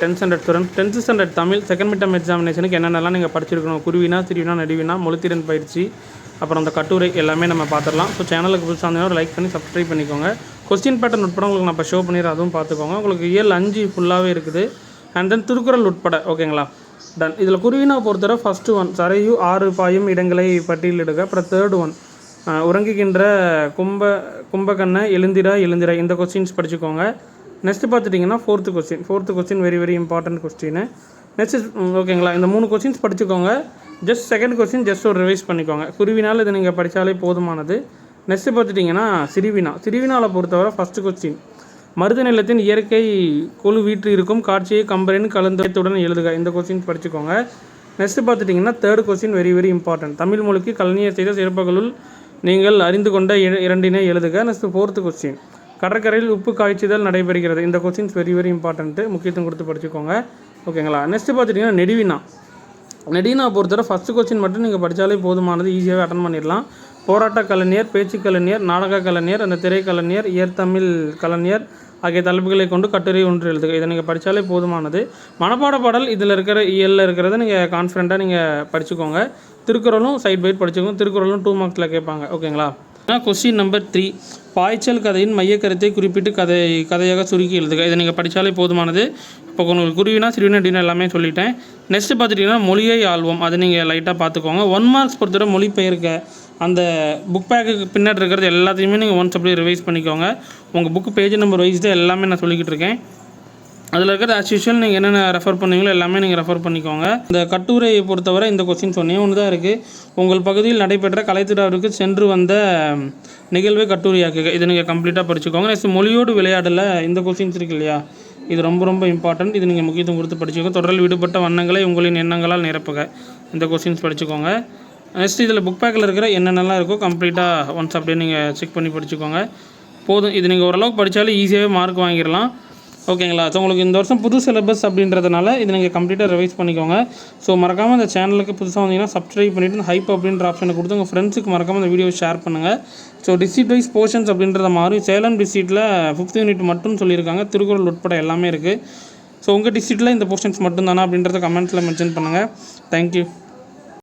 10th standard student 10th standard Tamil second mid term எக்ஸாமினேஷனுக்கு என்னென்னலாம் நீங்கள் படிச்சிருக்கணும், குருவினா சிறுவினா நடுவினா மொழித்திறன் பயிற்சி அப்புறம் அந்த கட்டுரை எல்லாமே நம்ம பார்த்துடலாம். ஸோ சேனலுக்கு புதுசாக இருந்தீங்கன்னா ஒரு லைக் பண்ணி சப்ஸ்கிரைப் பண்ணிக்கோங்க. கொஸ்டின் பேட்டர்ன் உட்பட உங்களுக்கு நான் இப்போ ஷோ பண்ணிடுறேன், அதுவும் பார்த்துக்கோங்க. உங்களுக்கு இயல் 5 ஃபுல்லாகவே இருக்குது. அண்ட் தென் திருக்குறள் உட்பட ஓகேங்களா. டன். இதில் குருவினா பொறுத்தவரை ஃபஸ்ட்டு ஒன் சரையு 6 பாயும் இடங்களை பட்டியலிடுக. அப்புறம் தேர்ட் ஒன் உறங்குகின்ற கும்பகண்ண எழுந்திரா இந்த கொஸ்டின்ஸ் படிச்சுக்கோங்க. நெக்ஸ்ட்டு பார்த்துட்டிங்கன்னா fourth question very very important question. Next ஓகேங்களா, இந்த 3 கொஸ்டின்ஸ் படிச்சுக்கோங்க. ஜஸ்ட் செகண்ட் கொஸ்டின் ஜஸ்ட் ஒரு ரிவைஸ் பண்ணிக்கோங்க. குருவினால் இதை நீங்கள் படித்தாலே போதுமானது. நெக்ஸ்ட்டு பார்த்துட்டிங்கன்னா சிறுவினாவில் பொறுத்தவரை ஃபஸ்ட்டு கொஸ்டின் மருத நிலத்தின் இயற்கை குழு வீட்டு இருக்கும் காட்சியை கம்பரின் கலந்துடன் எழுதுக. இந்த கொஸ்டின்ஸ் படிச்சுக்கோங்க. நெக்ஸ்ட்டு பார்த்துட்டிங்கன்னா third question very very important. Tamil மொழிக்கு கலைஞர் செய்த சிறப்புகளுள் நீங்கள் அறிந்து கொண்ட 2 எழுதுக. நெக்ஸ்ட்டு ஃபோர்த்து கொஸ்டின் கடற்கரையில் உப்பு காய்ச்சுதல் நடைபெறுகிறது. இந்த கொஸ்டின்ஸ் வெரி வெரி இம்பார்ட்டன்ட்டு, முக்கியத்துவம் கொடுத்து படிச்சுக்கோங்க ஓகேங்களா. நெக்ஸ்ட்டு பார்த்துட்டிங்கன்னா நெடினா பொறுத்தவரை ஃபஸ்ட்டு கொஸ்டின் மட்டும் நீங்கள் படித்தாலே போதுமானது, ஈஸியாகவே அட்டன் பண்ணிடலாம். போராட்ட கலைஞர், பேச்சு கலைஞர், நாடக கலைஞர், அந்த திரைக்கலைஞர், இயற்தமிழ் கலைஞர் ஆகிய தலைப்புகளை கொண்டு கட்டுரை ஒன்று எழுதுக. இதை நீங்கள் படித்தாலே போதுமானது. மனப்பாட பாடல் இதில் இருக்கிற இயலில் இருக்கிறத நீங்கள் கான்ஃபிடண்ட்டாக நீங்கள் படிச்சுக்கோங்க. திருக்குறளும் சைட் பைட் படிச்சுக்கோங்க. திருக்குறளும் 2 மார்க்ஸில் கேட்பாங்க ஓகேங்களா. கொஸ்டின் நம்பர் 3 பாய்ச்சல் கதையின் மையக்கருத்தை குறிப்பிட்டு கதையாக சுருக்கி எழுதுக. இதை நீங்கள் படித்தாலே போதுமானது. இப்போ உங்களுக்கு குருவினா சிறுவினா டினா எல்லாமே சொல்லிட்டேன். நெக்ஸ்ட்டு பார்த்துட்டிங்கன்னா மொழியை ஆள்வோம், அதை நீங்கள் லைட்டாக பார்த்துக்கோங்க. 1 மார்க்ஸ் பொறுத்தவரை மொழிபெயர்க்க அந்த புக் பேக்கு பின்னாடி இருக்கிறது எல்லாத்தையுமே நீங்கள் ஒன்ஸ் அப்படியே ரிவைஸ் பண்ணிக்கோங்க. உங்கள் புக்கு பேஜ் நம்பர் வைஸ் தான் எல்லாமே நான் சொல்லிக்கிட்டு இருக்கேன். அதில் இருக்கிறது ஆஸ் யூஷுவல் நீங்கள் என்னென்ன ரெஃபர் பண்ணுவீங்களோ எல்லாமே நீங்கள் ரெஃபர் பண்ணிக்கோங்க. இந்த கட்டுரையை பொறுத்தவரை இந்த கொஸ்டின் சொன்னேன் ஒன்று தான் இருக்குது. உங்கள் பகுதியில் நடைபெற்ற கலைத்திடாவிற்கு சென்று வந்த நிகழ்வை கட்டுரையாக்குக. இதை நீங்கள் கம்ப்ளீட்டாக படிச்சுக்கோங்க. நெக்ஸ்ட் மொழியோடு விளையாடல இந்த கொஸ்டின்ஸ் இருக்கு இல்லையா, இது ரொம்ப ரொம்ப இம்பார்ட்டன்ட். இது நீங்கள் முக்கியத்துவம் கொடுத்து படிச்சுக்கோங்க. தொடரில் விடுபட்ட வண்ணங்களை உங்களின் எண்ணங்களால் நிரப்புக. இந்த கொஸ்டின்ஸ் படிச்சுக்கோங்க. நெக்ஸ்ட் இதில் புக் பேக்கில் இருக்கிற என்னென்னலாம் இருக்கோ கம்ப்ளீட்டாக ஒன்ஸ் அப்படியே நீங்கள் செக் பண்ணி படிச்சுக்கோங்க. போதும், இது நீங்கள் ஓரளவுக்கு படித்தாலே ஈஸியாகவே மார்க் வாங்கிடலாம் ஓகேங்களா. ஸோ உங்களுக்கு இந்த வருஷம் புது சிலபஸ் அப்படின்றதுனால இதை நீங்கள் கம்ப்ளீட்டாக ரிவைஸ் பண்ணிக்கோங்க. ஸோ மறக்காமல் இந்த சேனலுக்கு புதுசாக வந்தீங்கன்னா சப்ஸ்கிரைப் பண்ணிவிட்டு ஹைப் அப்படின்ற ஆப்ஷனை கொடுத்து உங்கள் ஃப்ரெண்ட்ஸுக்கு மறக்காமல் இந்த வீடியோ ஷேர் பண்ணுங்கள். ஸோ டிஸ்ட்ரிக்ட் வைஸ் போர்ஷன்ஸ் அப்படின்றத மாறி சேலம் டிஸ்ட்ரிக்ட்டில் 5th யூனிட் மட்டும் சொல்லியிருக்காங்க. திருக்குறள் உட்பட எல்லாமே இருக்குது. ஸோ உங்கள் டிஸ்ட்ரிக்ட்டில் இந்த போர்ஷன்ஸ் மட்டும் தானா அப்படின்றத கமெண்ட்ஸில் மென்ஷன் பண்ணுங்கள். தேங்க்யூ.